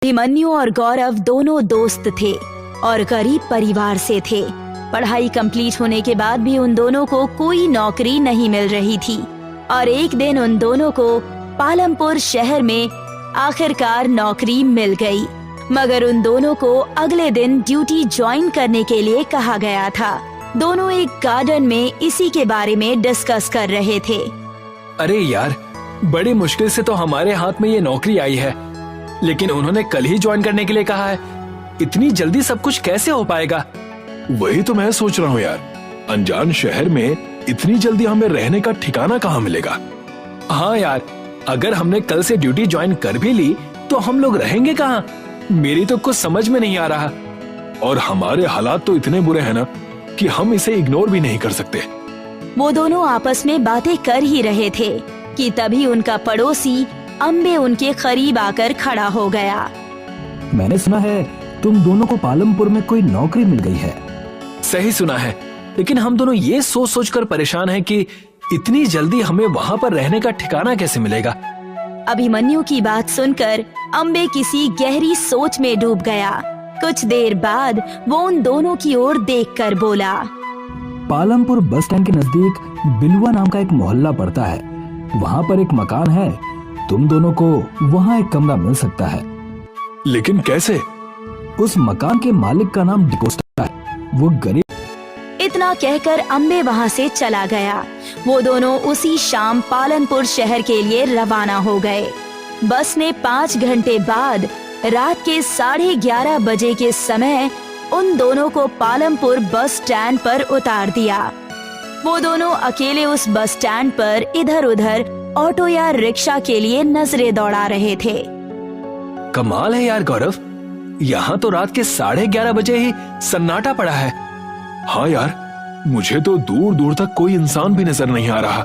अभिमन्यु और गौरव दोनों दोस्त थे और गरीब परिवार से थे। पढ़ाई कंप्लीट होने के बाद भी उन दोनों को कोई नौकरी नहीं मिल रही थी और एक दिन उन दोनों को पालमपुर शहर में आखिरकार नौकरी मिल गई। मगर उन दोनों को अगले दिन ड्यूटी ज्वाइन करने के लिए कहा गया था। दोनों एक गार्डन में इसी के बारे में डिस्कस कर रहे थे। अरे यार, बड़ी मुश्किल से तो हमारे हाथ में ये नौकरी आई है, लेकिन उन्होंने कल ही ज्वाइन करने के लिए कहा है। इतनी जल्दी सब कुछ कैसे हो पाएगा? वही तो मैं सोच रहा हूँ यार, अनजान शहर में इतनी जल्दी हमें रहने का ठिकाना कहाँ मिलेगा? हाँ यार, अगर हमने कल से ड्यूटी ज्वाइन कर भी ली तो हम लोग रहेंगे कहाँ? मेरी तो कुछ समझ में नहीं आ रहा। और हमारे हालात तो इतने बुरे हैं ना कि हम इसे इग्नोर भी नहीं कर सकते। वो दोनों आपस में बातें कर ही रहे थे कि तभी उनका पड़ोसी अम्बे उनके करीब आकर खड़ा हो गया। मैंने सुना है तुम दोनों को पालमपुर में कोई नौकरी मिल गई है। सही सुना है, लेकिन हम दोनों ये सोच सोच कर परेशान हैं कि इतनी जल्दी हमें वहाँ पर रहने का ठिकाना कैसे मिलेगा। अभिमन्यु की बात सुनकर अम्बे किसी गहरी सोच में डूब गया। कुछ देर बाद वो उन दोनों की ओर देखकर बोला, पालमपुर बस स्टैंड के नजदीक बिलुआ नाम का एक मोहल्ला पड़ता है। वहाँ पर एक मकान है, तुम दोनों को वहाँ एक कमरा मिल सकता है। लेकिन कैसे? उस मकान के मालिक का नाम डिकोस्टा है, वो गरीब। इतना कहकर अम्बे वहाँ से चला गया। वो दोनों उसी शाम पालनपुर शहर के लिए रवाना हो गए। बस ने 5 घंटे बाद रात के 11:30 बजे के समय उन दोनों को पालमपुर बस स्टैंड पर उतार दिया। वो दोनों अकेले उस बस स्टैंड पर इधर उधर ऑटो या रिक्शा के लिए नजरें दौड़ा रहे थे। कमाल है यार गौरव, यहाँ तो रात के 11:30 बजे ही सन्नाटा पड़ा है। हाँ यार, मुझे तो दूर दूर तक कोई इंसान भी नजर नहीं आ रहा।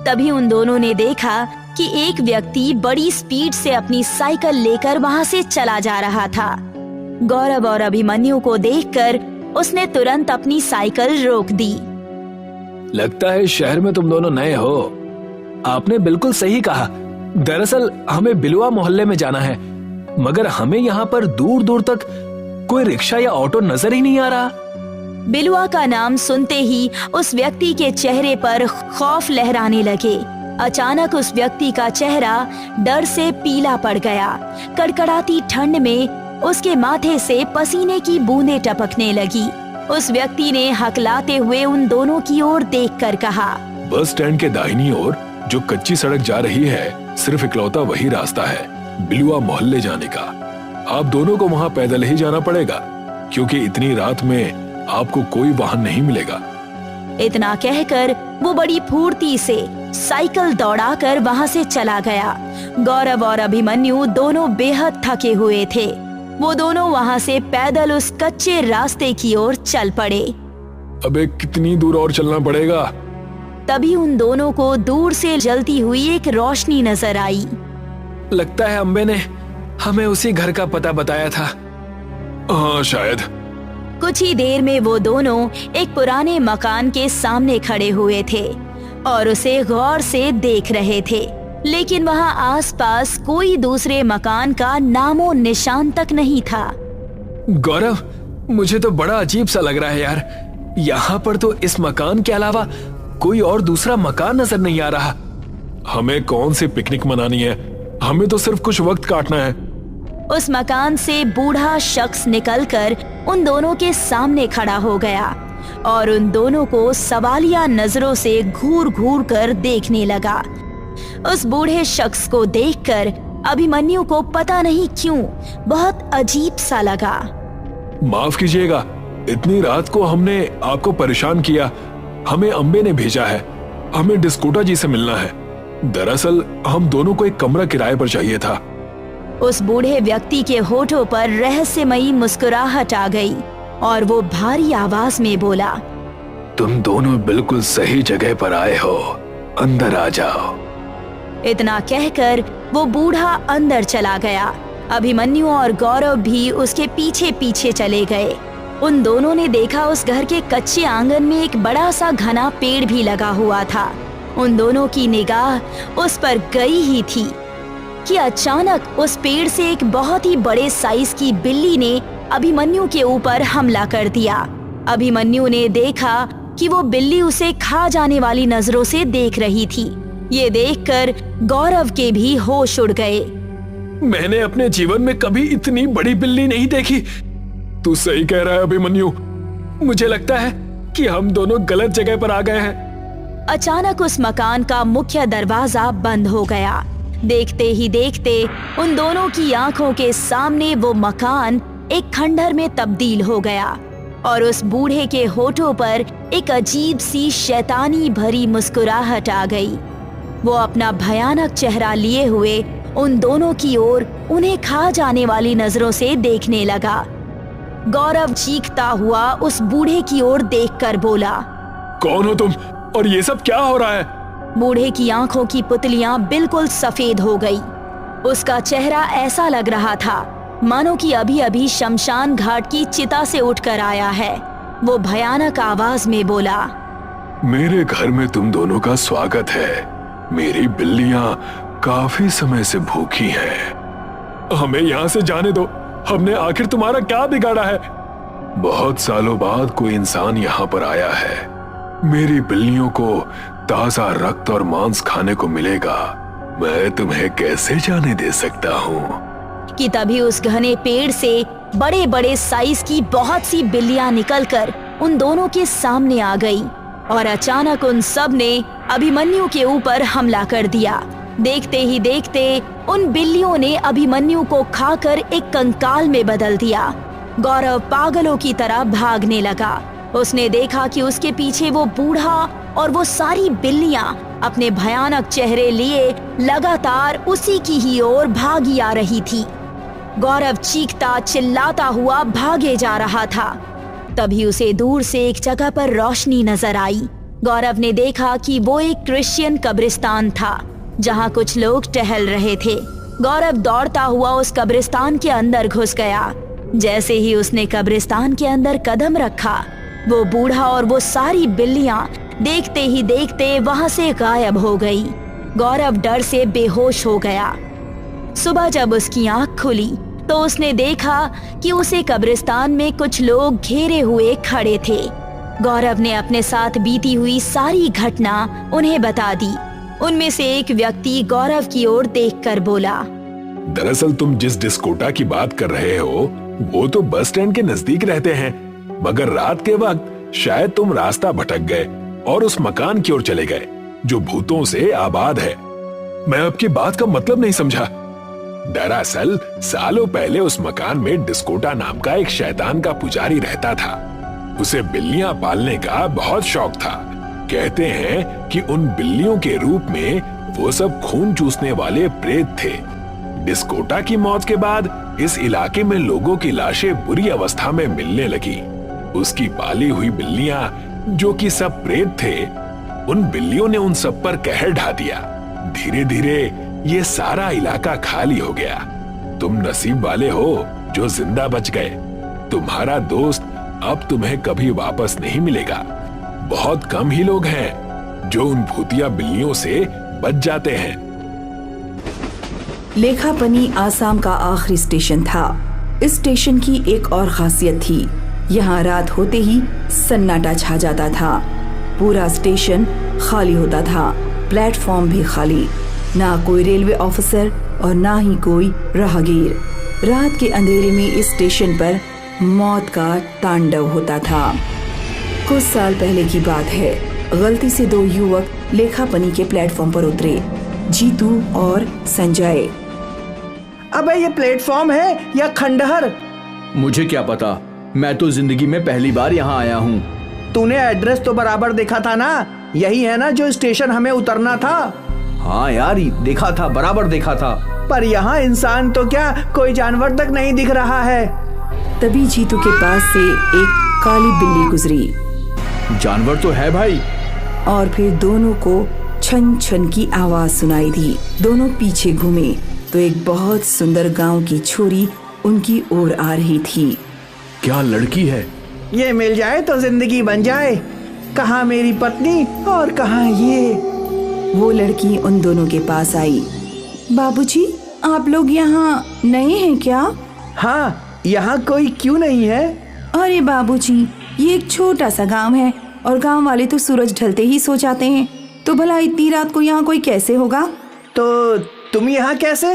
तभी उन दोनों ने देखा कि एक व्यक्ति बड़ी स्पीड से अपनी साइकिल लेकर वहाँ से चला जा रहा था। गौरव और अभिमन्यु को देखकर उसने तुरंत अपनी साइकिल रोक दी। लगता है शहर में तुम दोनों नए हो। आपने बिल्कुल सही कहा। दरअसल हमें बिलुआ मोहल्ले में जाना है, मगर हमें यहाँ पर दूर दूर तक कोई रिक्शा या ऑटो नजर ही नहीं आ रहा। बिलुआ का नाम सुनते ही उस व्यक्ति के चेहरे पर खौफ लहराने लगे। अचानक उस व्यक्ति का चेहरा डर से पीला पड़ गया। कड़कड़ाती ठंड में उसके माथे से पसीने की बूंदें टपकने लगी। उस व्यक्ति ने हकलाते हुए उन दोनों की ओर देखकर कहा, बस स्टैंड के दाहिनी ओर जो कच्ची सड़क जा रही है, सिर्फ इकलौता वही रास्ता है बिलुआ मोहल्ले जाने का। आप दोनों को वहाँ पैदल ही जाना पड़ेगा, क्योंकि इतनी रात में आपको कोई वाहन नहीं मिलेगा। इतना कहकर वो बड़ी फुर्ती से साइकिल दौड़ाकर वहाँ से चला गया। गौरव और अभिमन्यु दोनों बेहद थके हुए थे। वो दोनों वहाँ से पैदल उस कच्चे रास्ते की ओर चल पड़े। अबे कितनी दूर और चलना पड़ेगा? तभी उन दोनों को दूर से जलती हुई एक रोशनी नजर आई। लगता है अम्बे ने हमें उसी घर का पता बताया था। हाँ शायद। कुछ ही देर में वो दोनों एक पुराने मकान के सामने खड़े हुए थे और उसे गौर से देख रहे थे, लेकिन वहाँ आसपास कोई दूसरे मकान का नामो निशान तक नहीं था। गौरव, मुझे तो बड़ा अजीब सा लग रहा है यार। यहाँ पर तो इस मकान के अलावा कोई और दूसरा मकान नजर नहीं आ रहा। हमें कौन सी पिकनिक मनानी है? हमें तो सिर्फ कुछ वक्त काटना है। उस मकान से बूढ़ा शख्स निकलकर उन दोनों के सामने खड़ा हो गया और उन दोनों को सवालिया नजरों से घूर घूर कर देखने लगा। उस बूढ़े शख्स को देखकर अभिमन्यु को पता नहीं क्यों बहुत अजीब सा लगा। माफ कीजिएगा, इतनी रात को हमने आपको परेशान किया। हमें अम्बे ने भेजा है, हमें डिस्कोटा जी से मिलना है। दरअसल हम दोनों को एक कमरा किराए पर चाहिए था। उस बूढ़े व्यक्ति के होठों पर रहस्यमयी मुस्कुराहट आ गई और वो भारी आवाज में बोला, तुम दोनों बिल्कुल सही जगह पर आए हो, अंदर आ जाओ। इतना कहकर वो बूढ़ा अंदर चला गया। अभिमन्यु और गौरव भी उसके पीछे पीछे चले गए। उन दोनों ने देखा उस घर के कच्चे आंगन में एक बड़ा सा घना पेड़ भी लगा हुआ था। उन दोनों की निगाह उस पर गई ही थी। कि अचानक उस पेड़ से एक बहुत ही बड़े साइज की बिल्ली ने अभिमन्यु के ऊपर हमला कर दिया। अभिमन्यु ने देखा कि वो बिल्ली उसे खा जाने वाली नजरों से देख रही थी। ये देखकर गौरव के भी होश उड़ गए। मैंने अपने जीवन में कभी इतनी बड़ी बिल्ली नहीं देखी। तू सही कह रहा है अभिमन्यु, मुझे लगता है कि हम दोनों गलत जगह पर आ गए हैं। अचानक उस मकान का मुख्य दरवाजा बंद हो गया। देखते ही देखते उन दोनों की आंखों के सामने वो मकान एक खंडहर में तब्दील हो गया और उस बूढ़े के होठों पर एक अजीब सी शैतानी भरी मुस्कुराहट आ गई। वो अपना भयानक चेहरा लिए हुए उन दोनों की ओर उन्हें खा जाने वाली नजरों से देखने लगा। गौरव चीखता हुआ उस बूढ़े की ओर देखकर बोला, कौन हो तुम और ये सब क्या हो रहा है? बूढ़े की आंखों की पुतलियां बिल्कुल सफेद हो गई। उसका चेहरा ऐसा लग रहा था मानो कि अभी अभी शमशान घाट की चिता से उठकर आया है। वो भयानक आवाज में बोला, मेरे घर में तुम दोनों का स्वागत है। मेरी बिल्लियां काफी समय से भूखी हैं। हमें यहाँ से जाने दो। हमने आखिर तुम्हारा क्या बिगाड़ा है? बहुत सालों बाद कोई इंसान यहाँ पर आया है। मेरी बिल्लियों को ताजा रक्त और मांस खाने को मिलेगा। मैं तुम्हें कैसे जाने दे सकता हूँ? कि तभी उस घने पेड़ से बड़े बड़े साइज की बहुत सी बिल्लियां निकलकर उन दोनों के सामने आ गई और अचानक उन सब ने अभिमन्यु के ऊपर हमला कर दिया। देखते ही देखते उन बिल्लियों ने अभिमन्यु को खाकर एक कंकाल में बदल दिया। गौरव पागलों की तरह भागने लगा। उसने देखा कि उसके पीछे वो बूढ़ा और वो सारी बिल्लियां अपने भयानक चेहरे लिए लगातार उसी की ही ओर भागी आ रही थी। गौरव चीखता चिल्लाता हुआ भागे जा रहा था। तभी उसे दूर से एक जगह पर रोशनी नजर आई। गौरव ने देखा कि वो एक क्रिश्चियन कब्रिस्तान था जहां कुछ लोग टहल रहे थे। गौरव दौड़ता हुआ उस कब्रिस्तान के अंदर घुस गया। जैसे ही उसने कब्रिस्तान के अंदर कदम रखा, वो बूढ़ा और वो सारी बिल्लियां देखते ही देखते वहां से गायब हो गई। गौरव डर से बेहोश हो गया। सुबह जब उसकी आंख खुली तो उसने देखा कि उसे कब्रिस्तान में कुछ लोग घेरे हुए खड़े थे। गौरव ने अपने साथ बीती हुई सारी घटना उन्हें बता दी। उनमें से एक व्यक्ति गौरव की ओर देखकर बोला, दरअसल तुम जिस डिस्कोटा की बात कर रहे हो वो तो बस स्टैंड के नजदीक रहते हैं, मगर रात के वक्त शायद तुम रास्ता भटक गए और उस मकान की ओर चले गए जो भूतों से आबाद है। मैं आपकी बात का मतलब नहीं समझा। दरअसल सालों पहले उस मकान में डिस्कोटा नाम का एक शैतान का पुजारी रहता था। उसे बिल्लियां पालने का बहुत शौक था। कहते हैं कि उन बिल्लियों के रूप में वो सब खून चूसने वाले प्रेत थे। डिस्कोटा की मौत के बाद इस इलाके में लोगों की लाशें बुरी अवस्था में मिलने लगी। उसकी पाली हुई बिल्लियां जो कि सब प्रेत थे, उन बिल्लियों ने उन सब पर कहर ढा दिया। धीरे धीरे ये सारा इलाका खाली हो गया। तुम नसीब वाले हो जो जिंदा बच गए। तुम्हारा दोस्त अब तुम्हें कभी वापस नहीं मिलेगा। बहुत कम ही लोग हैं जो उन भूतिया बिल्लियों से बच जाते हैं। लेखापनी आसाम का आखिरी स्टेशन था। इस स्टेशन की एक और खासियत थी, यहाँ रात होते ही सन्नाटा छा जाता था। पूरा स्टेशन खाली होता था, प्लेटफॉर्म भी खाली। ना कोई रेलवे ऑफिसर और ना ही कोई राहगीर। रात के अंधेरे में इस स्टेशन पर मौत का तांडव होता था। कुछ साल पहले की बात है। गलती से दो युवक लेखापनी के प्लेटफॉर्म पर उतरे, जीतू और संजय। अबे ये प्लेटफॉर्म है या खंडहर? मुझे क्या पता, मैं तो जिंदगी में पहली बार यहाँ आया हूँ। तूने एड्रेस तो बराबर देखा था ना? यही है ना जो स्टेशन हमें उतरना था? हाँ यार, देखा था, बराबर देखा था। पर यहाँ इंसान तो क्या, कोई जानवर तक नहीं दिख रहा है। तभी जीतू के पास से एक काली बिल्ली गुजरी। जानवर तो है भाई। और फिर दोनों को छन छन की आवाज सुनाई दी। दोनों पीछे घूमे तो एक बहुत सुंदर गांव की छोरी उनकी ओर आ रही थी। क्या लड़की है? ये मिल जाए तो जिंदगी बन जाए। कहाँ मेरी पत्नी और कहाँ ये? वो लड़की उन दोनों के पास आई। बाबूजी, आप लोग यहाँ नए हैं क्या? हाँ, यहाँ कोई क्यों नहीं है? अरे बाबूजी, ये एक छोटा सा गांव है और गांव वाले तो सूरज ढलते ही सो जाते हैं, तो भला इतनी रात को यहाँ कोई कैसे होगा? तो तुम यहाँ कैसे?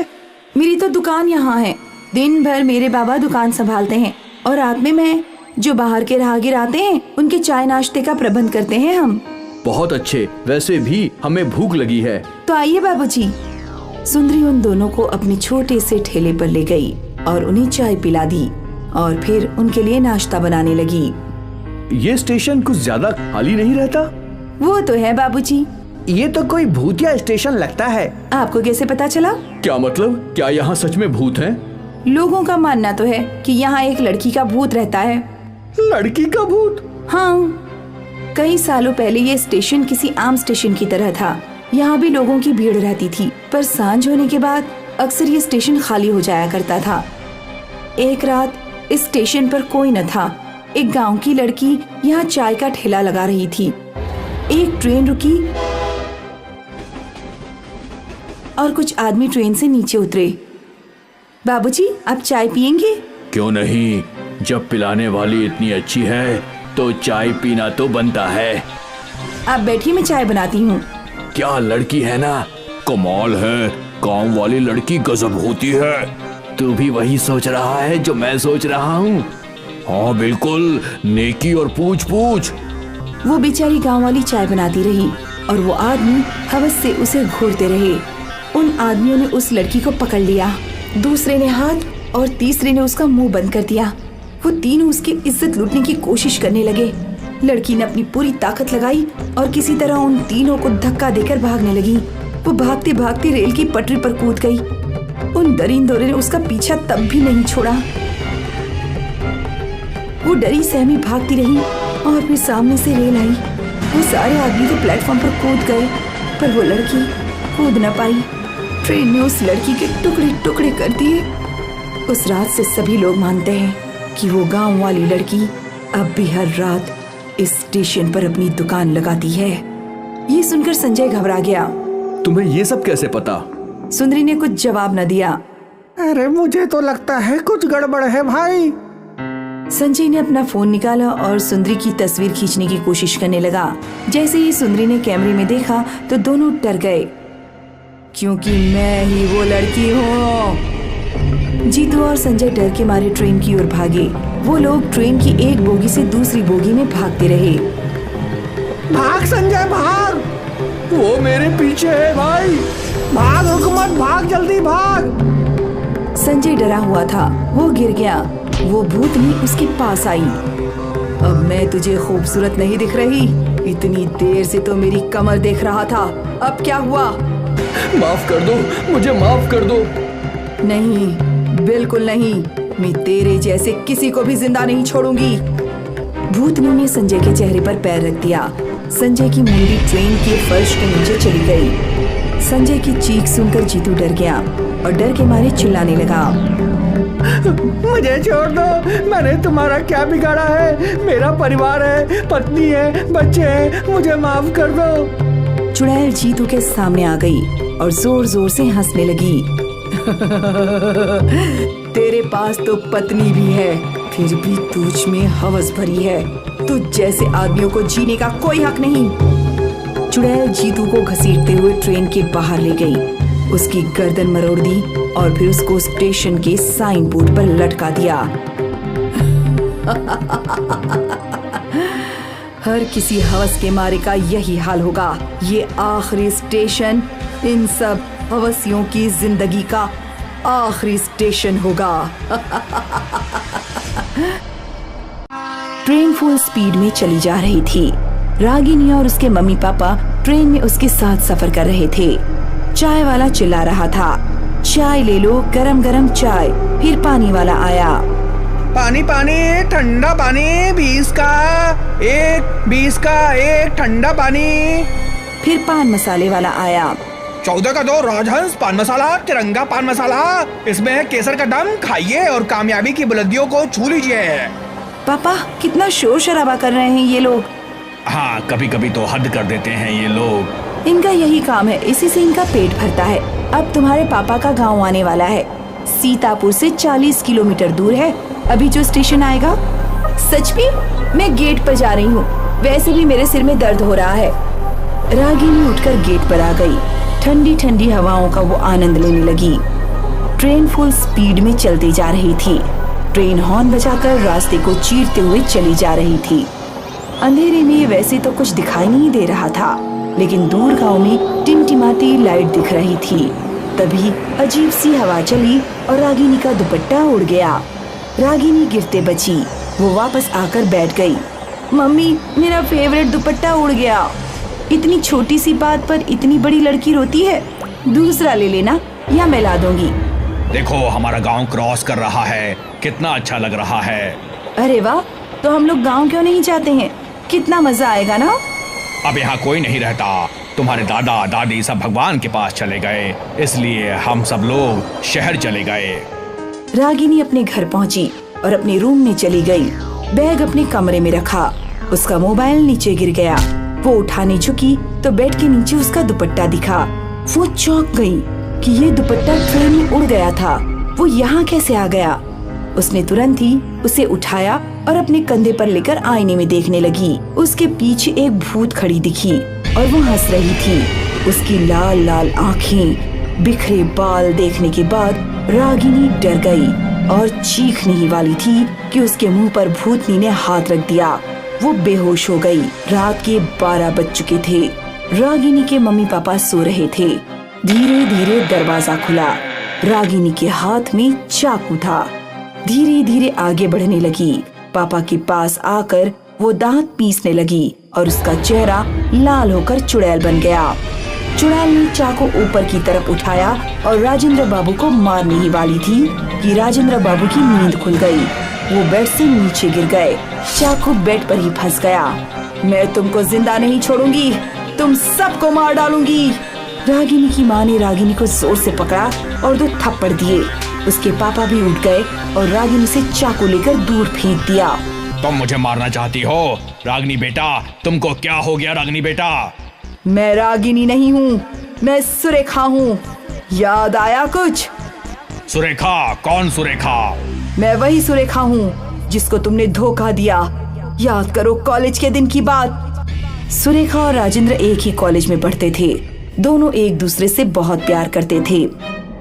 मेरी तो दुकान यहाँ है। दिन भर मेरे बाबा दुकान संभालते हैं और रात में मैं, जो बाहर के राहगीर आते हैं, उनके चाय नाश्ते का प्रबंध करते हैं हम। बहुत अच्छे। वैसे भी हमें भूख लगी है। तो आइए बाबूजी। सुंदरी उन दोनों को अपने छोटे से ठेले पर ले गई और उन्हें चाय पिला दी और फिर उनके लिए नाश्ता बनाने लगी। ये स्टेशन कुछ ज्यादा खाली नहीं रहता। वो तो है बाबूजी। ये तो कोई भूतिया स्टेशन लगता है। आपको कैसे पता चला? क्या मतलब? क्या यहाँ सच में भूत हैं? लोगों का मानना तो है कि यहाँ एक लड़की का भूत रहता है। लड़की का भूत? हाँ, कई सालों पहले ये स्टेशन किसी आम स्टेशन की तरह था। यहाँ भी लोगों की भीड़ रहती थी, पर सांझ होने के बाद अक्सर ये स्टेशन खाली हो जाया करता था। एक रात इस स्टेशन पर कोई न था। एक गांव की लड़की यहाँ चाय का ठेला लगा रही थी। एक ट्रेन रुकी और कुछ आदमी ट्रेन से नीचे उतरे। बाबूजी, आप चाय पियेंगे? क्यों नहीं, जब पिलाने वाली इतनी अच्छी है तो चाय पीना तो बनता है। आप बैठिए, मैं चाय बनाती हूँ। क्या लड़की है ना, कमाल है। गांव वाली लड़की गजब होती है। तू भी वही सोच रहा है जो मैं सोच रहा हूँ? हाँ बिल्कुल, नेकी और पूछ पूछ। वो बेचारी गांव वाली चाय बनाती रही और वो आदमी हवस से उसे घूरते रहे। उन आदमियों ने उस लड़की को पकड़ लिया, दूसरे ने हाथ और तीसरे ने उसका मुंह बंद कर दिया। वो तीनों उसकी इज्जत लूटने की कोशिश करने लगे। लड़की ने अपनी पूरी ताकत लगाई और किसी तरह उन तीनों को धक्का देकर भागने लगी। वो भागते भागते रेल की पटरी पर कूद गई। उन दरिंदों ने उसका पीछा तब भी नहीं छोड़ा। वो डरी सहमी भागती रही और फिर सामने से रेल आई। वो सारे आदमी तो प्लेटफॉर्म पर कूद गए, पर वो लड़की कूद न पाई। ट्रेन ने उस लड़की के टुकड़े टुकड़े कर दिए। उस रात से सभी लोग मानते हैं कि वो गांव वाली लड़की अब भी हर रात इस स्टेशन पर अपनी दुकान लगाती है। ये सुनकर संजय घबरा गया। तुम्हें ये सब कैसे पता? सुंदरी ने कुछ जवाब न दिया। अरे मुझे तो लगता है कुछ गड़बड़ है भाई। संजय ने अपना फोन निकाला और सुंदरी की तस्वीर खींचने की कोशिश करने लगा। जैसे ही सुंदरी ने कैमरे में देखा तो दोनों डर गए, क्योंकि मैं ही वो लड़की हूँ। जीतू और संजय डर के मारे ट्रेन की ओर भागे। वो लोग ट्रेन की एक बोगी से दूसरी बोगी में भागते रहे। भाग संजय भाग, वो मेरे पीछे है भाई। भाग हुकूमत, भाग जल्दी भाग। संजय डरा हुआ था, वो गिर गया। वो भूतनी उसके पास आई। अब मैं तुझे खूबसूरत नहीं दिख रही? इतनी देर से तो मेरी कमर देख रहा था, अब क्या हुआ? माफ कर दो, मुझे माफ कर दो। नहीं, बिल्कुल नहीं। मैं तेरे जैसे किसी को भी जिंदा नहीं छोड़ूंगी। भूतनी ने संजय के चेहरे पर पैर रख दिया। संजय की मुंडी ट्रेन के फर्श के नीचे चली गई। संजय की चीख सुनकर जीतू डर गया और डर के मारे चिल्लाने लगा। मुझे छोड़ दो, मैंने तुम्हारा क्या बिगाड़ा है? मेरा परिवार है, पत्नी है, बच्चे हैं, मुझे माफ कर दो। चुड़ैल जीतू के सामने आ गई और जोर जोर से हंसने लगी। तेरे पास तो पत्नी भी है, फिर भी तुझ में हवस भरी है। तुझ जैसे आदमियों को जीने का कोई हक नहीं। चुड़ैल जीतू को घसीटते हुए ट्रेन के बाहर ले गई, उसकी गर्दन मरोड़ दी और फिर उसको स्टेशन के साइन बोर्ड पर लटका दिया। हर किसी हवस के मारे का यही हाल होगा। ये आखिरी स्टेशन इन सब हवसियों की जिंदगी का आखिरी स्टेशन होगा। ट्रेन फुल स्पीड में चली जा रही थी। रागिनी और उसके मम्मी पापा ट्रेन में उसके साथ सफर कर रहे थे। चाय वाला चिल्ला रहा था, चाय ले लो, गरम गरम चाय। फिर पानी वाला आया। पानी पानी, ठंडा पानी, 20 का एक ठंडा पानी। फिर पान मसाले वाला आया। 14 का 2 राजहंस पान मसाला, तिरंगा पान मसाला। इसमें है केसर का दम, खाइए और कामयाबी की बुलंदियों को छू लीजिए। पापा, कितना शोर शराबा कर रहे हैं ये लोग। हाँ, कभी कभी तो हद कर देते हैं ये लोग। इनका यही काम है, इसी से इनका पेट भरता है। अब तुम्हारे पापा का गांव आने वाला है। सीतापुर से 40 किलोमीटर दूर है अभी जो स्टेशन आएगा। सच में? मैं गेट पर जा रही हूँ, वैसे भी मेरे सिर में दर्द हो रहा है। रागिनी उठकर गेट पर आ गई। ठंडी ठंडी हवाओं का वो आनंद लेने लगी। ट्रेन फुल स्पीड में चलती जा रही थी। ट्रेन हॉर्न बजाकर रास्ते को चीरते हुए चली जा रही थी। अंधेरे में वैसे तो कुछ दिखाई नहीं दे रहा था, लेकिन दूर गांव में टिमटिमाती लाइट दिख रही थी। तभी अजीब सी हवा चली और रागिनी का दुपट्टा उड़ गया। रागिनी गिरते बची। वो वापस आकर बैठ गई। मम्मी, मेरा फेवरेट दुपट्टा उड़ गया। इतनी छोटी सी बात पर इतनी बड़ी लड़की रोती है। दूसरा ले लेना या मैं ला दूंगी। देखो, हमारा गांव क्रॉस कर रहा है, कितना अच्छा लग रहा है। अरे वाह, तो हम लोग गांव क्यों नहीं जाते हैं? कितना मजा आएगा ना। अब यहाँ कोई नहीं रहता, तुम्हारे दादा दादी सब भगवान के पास चले गए, इसलिए हम सब लोग शहर चले गए। रागिनी अपने घर पहुंची और अपने रूम में चली गई। बैग अपने कमरे में रखा। उसका मोबाइल नीचे गिर गया। वो उठाने झुकी तो बेड के नीचे उसका दुपट्टा दिखा। वो चौंक गई कि ये दुपट्टा ट्रेन में उड़ गया था। वो यहाँ कैसे आ गया? उसने तुरंत ही उसे उठाया और अपने कंधे पर लेकर आईने में देखने लगी। उसके पीछे एक भूत खड़ी दिखी और वो हंस रही थी। उसकी लाल लाल आँखें, बिखरे बाल देखने के बाद रागिनी डर गई और चीखने ही वाली थी कि उसके मुंह पर भूतनी ने हाथ रख दिया। वो बेहोश हो गई। रात के 12 बज चुके थे। रागिनी के मम्मी पापा सो रहे थे। धीरे धीरे दरवाजा खुला। रागिनी के हाथ में चाकू था। धीरे धीरे आगे बढ़ने लगी। पापा के पास आकर वो दांत पीसने लगी और उसका चेहरा लाल होकर चुड़ैल बन गया। चुड़ैल ने चाकू ऊपर की तरफ उठाया और राजेंद्र बाबू को मारने ही वाली थी कि राजेंद्र बाबू की नींद खुल गई। वो बेड से नीचे गिर गए। चाकू बेड पर ही फंस गया। मैं तुमको जिंदा नहीं छोड़ूंगी, तुम सबको मार डालूंगी। रागिनी की माँ ने रागिनी को जोर से पकड़ा और 2 थप्पड़ दिए। उसके पापा भी उठ गए और रागिनी से चाकू लेकर दूर फेंक दिया। तुम मुझे मारना चाहती हो? रागिनी बेटा, तुमको क्या हो गया? रागिनी बेटा, मैं रागिनी नहीं हूँ, मैं सुरेखा हूँ। याद आया कुछ? सुरेखा? कौन सुरेखा? मैं वही सुरेखा हूँ जिसको तुमने धोखा दिया। याद करो कॉलेज के दिन की बात। सुरेखा और राजेंद्र एक ही कॉलेज में पढ़ते थे। दोनों एक दूसरे से बहुत प्यार करते थे,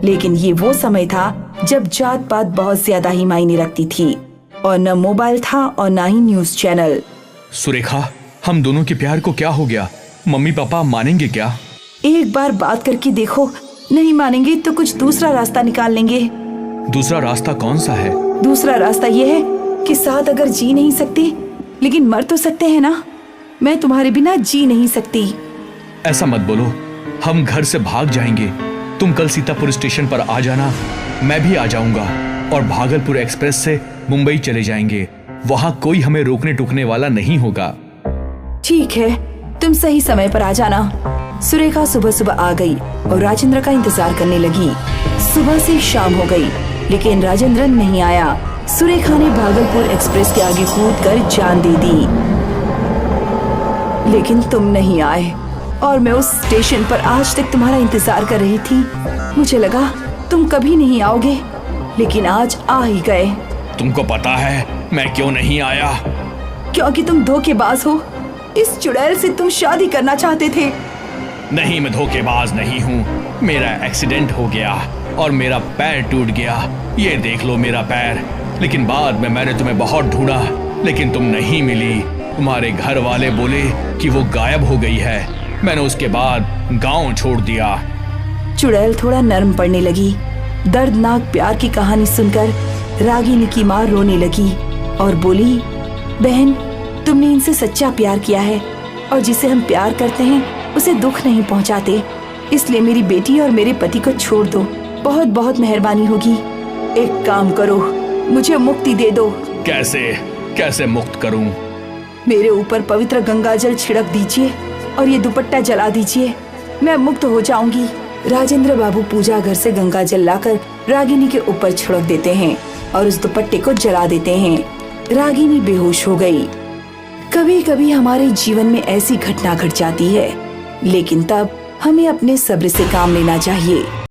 लेकिन ये वो समय था जब जात पात बहुत ज्यादा ही मायने रखती थी और न मोबाइल था और न ही न्यूज चैनल। सुरेखा, हम दोनों के प्यार को क्या हो गया? मम्मी पापा मानेंगे क्या? एक बार बात करके देखो, नहीं मानेंगे तो कुछ दूसरा रास्ता निकाल लेंगे। दूसरा रास्ता कौन सा है? दूसरा रास्ता ये है कि साथ अगर जी नहीं सकते लेकिन मर तो सकते हैं ना। मैं तुम्हारे बिना जी नहीं सकती। ऐसा मत बोलो, हम घर से भाग जाएंगे। तुम कल सीतापुर स्टेशन पर आ जाना, मैं भी आ जाऊंगा और भागलपुर एक्सप्रेस से मुंबई चले जाएंगे। वहाँ कोई हमें रोकने टोकने वाला नहीं होगा। ठीक है, तुम सही समय पर आ जाना। सुरेखा सुबह सुबह आ गई और राजेंद्र का इंतजार करने लगी। सुबह से शाम हो गई, लेकिन राजेंद्र नहीं आया। सुरेखा ने भागलपुर एक्सप्रेस के आगे कूदकर जान दे दी, लेकिन तुम नहीं आए और मैं उस स्टेशन पर आज तक तुम्हारा इंतजार कर रही थी। मुझे लगा तुम कभी नहीं आओगे, लेकिन आज आ ही गए। तुमको पता है मैं क्यों नहीं आया? क्योंकि तुम धोखेबाज हो। इस चुड़ैल से तुम शादी करना चाहते थे। नहीं, मैं धोखेबाज नहीं हूँ। मेरा एक्सीडेंट हो गया और मेरा पैर टूट गया। ये देख लो मेरा पैर। लेकिन बाद में मैंने तुम्हें बहुत ढूंढा, लेकिन तुम नहीं मिली। तुम्हारे घर वाले बोले कि वो गायब हो गई है। मैंने उसके बाद गांव छोड़ दिया। चुड़ैल थोड़ा नर्म पड़ने लगी। दर्दनाक प्यार की कहानी सुनकर रागिनी की माँ रोने लगी और बोली, बहन, तुमने इनसे सच्चा प्यार किया है और जिसे हम प्यार करते हैं उसे दुख नहीं पहुंचाते। इसलिए मेरी बेटी और मेरे पति को छोड़ दो। बहुत बहुत मेहरबानी होगी। एक काम करो, मुझे मुक्ति दे दो। कैसे मुक्त करूं? मेरे ऊपर पवित्र गंगा जल छिड़क दीजिए और ये दुपट्टा जला दीजिए। मैं मुक्त हो जाऊंगी। राजेंद्र बाबू पूजा घर से गंगा जल लाकर रागिनी के ऊपर छिड़क देते हैं और उस दुपट्टे को जला देते हैं। रागिनी बेहोश हो गई। कभी कभी हमारे जीवन में ऐसी घटना घट जाती है, लेकिन तब हमें अपने सब्र से काम लेना चाहिए।